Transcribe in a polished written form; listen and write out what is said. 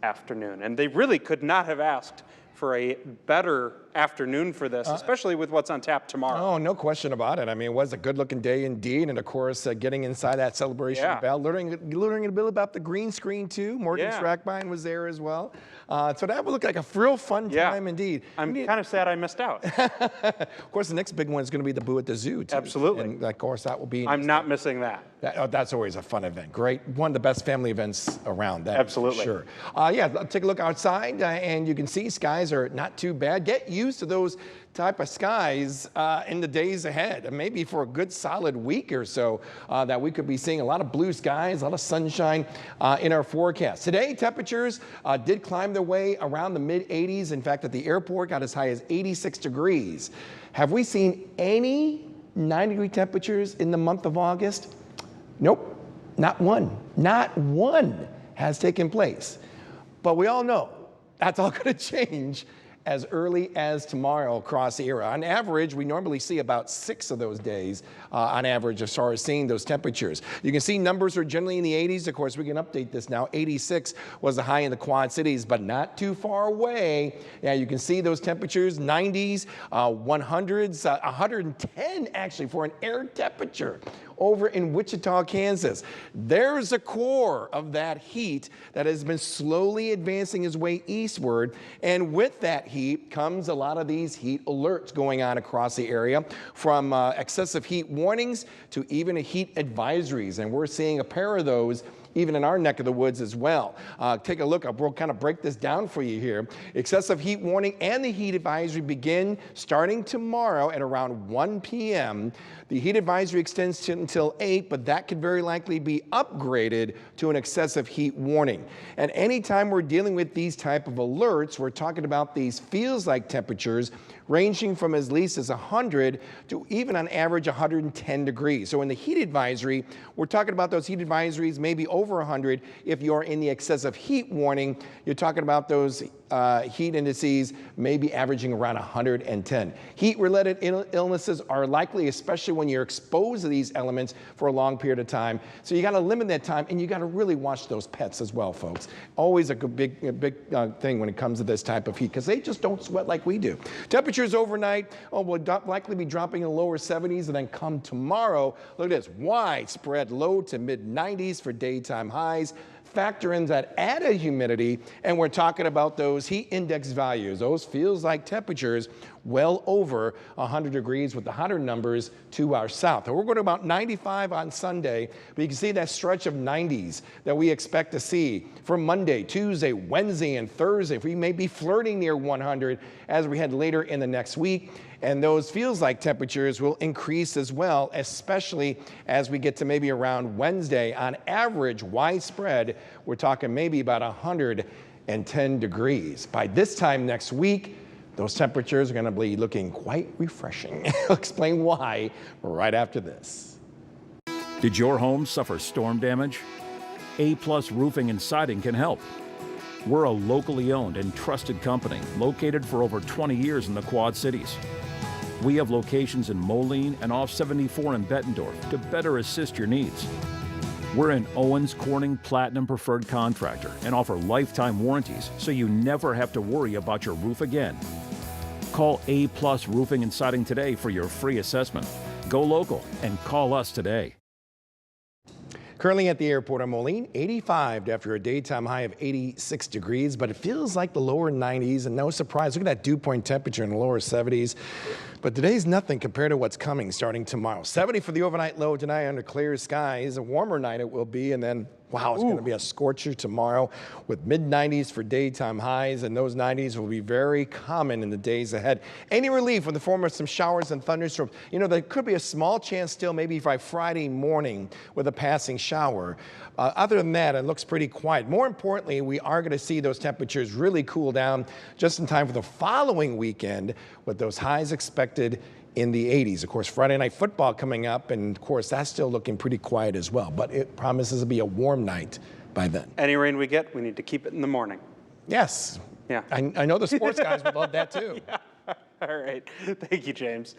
afternoon. And they really could not have asked for a better afternoon for this, especially with what's on tap tomorrow. Oh, no question about it. I mean, it was a good-looking day indeed, and of course, getting inside that celebration bell, learning a bit about the green screen too. Morgan Strackbein was there as well, so that would look like a real fun time indeed. I'm kind of sad I missed out. Of course, the next big one is going to be the Boo at the Zoo too. Absolutely, and of course that will be. I'm not missing that. That's always a fun event. Great, one of the best family events around. That Absolutely, sure. Yeah, take a look outside, and you can see skies are not too bad. Get used to those type of skies in the days ahead, and maybe for a good solid week or so that we could be seeing a lot of blue skies, a lot of sunshine in our forecast. Today, temperatures did climb their way around the mid-80s. In fact, at the airport, got as high as 86 degrees. Have we seen any 90-degree temperatures in the month of August? Nope, not one. Not one has taken place. But we all know that's all going to change as early as tomorrow across the area. On average, we normally see about 6 of those days on average as far as seeing those temperatures. You can see numbers are generally in the 80s. Of course, we can update this now. 86 was the high in the Quad Cities, but not too far away. Yeah, you can see those temperatures, 90s, 100s, 110 actually for an air temperature over in Wichita, Kansas. There's a core of that heat that has been slowly advancing its way eastward, and with that heat comes a lot of these heat alerts going on across the area, from excessive heat warnings to even heat advisories, and we're seeing a pair of those even in our neck of the woods as well. Take a look, we'll kind of break this down for you here. Excessive heat warning and the heat advisory begin starting tomorrow at around 1 p.m. The heat advisory extends until 8, but that could very likely be upgraded to an excessive heat warning. And anytime we're dealing with these type of alerts, we're talking about these feels like temperatures ranging from as least as 100 to even on average 110 degrees. So in the heat advisory, we're talking about those heat advisories maybe over 100. If you're in the excessive heat warning, you're talking about those heat indices maybe averaging around 110. Heat-related illnesses are likely, especially when you're exposed to these elements for a long period of time. So you got to limit that time, and you got to really watch those pets as well, folks. Always a big thing when it comes to this type of heat, because they just don't sweat like we do. Temperatures overnight will likely be dropping in the lower 70s, and then come tomorrow, look at this, widespread low to mid-90s for daytime highs. Factor in that added humidity, and we're talking about those heat index values, those feels like temperatures well over 100 degrees with the hotter numbers to our south. And we're going to about 95 on Sunday, but you can see that stretch of 90s that we expect to see for Monday, Tuesday, Wednesday, and Thursday. We may be flirting near 100 as we head later in the next week. And those feels like temperatures will increase as well, especially as we get to maybe around Wednesday. On average, widespread, we're talking maybe about 110 degrees. By this time next week, those temperatures are going to be looking quite refreshing. I'll explain why right after this. Did your home suffer storm damage? A+ Roofing and Siding can help. We're a locally owned and trusted company located for over 20 years in the Quad Cities. We have locations in Moline and off 74 in Bettendorf to better assist your needs. We're an Owens Corning Platinum Preferred Contractor and offer lifetime warranties, so you never have to worry about your roof again. Call A+ Roofing and Siding today for your free assessment. Go local and call us today. Currently at the airport in Moline, 85 after a daytime high of 86 degrees, but it feels like the lower 90s, and no surprise, look at that dew point temperature in the lower 70s. But today's nothing compared to what's coming starting tomorrow. 70 for the overnight low tonight under clear skies. A warmer night it will be, and then wow, it's going to be a scorcher tomorrow with mid-90s for daytime highs, and those 90s will be very common in the days ahead. Any relief in the form of some showers and thunderstorms. You know, there could be a small chance still maybe by Friday morning with a passing shower. Other than that, it looks pretty quiet. More importantly, we are going to see those temperatures really cool down just in time for the following weekend with those highs expected in the 80s. Of course, Friday Night Football coming up, and of course, that's still looking pretty quiet as well, but it promises to be a warm night by then. Any rain we get, we need to keep it in the morning. Yes. Yeah. I know the sports guys would love that too. Yeah. All right. Thank you, James.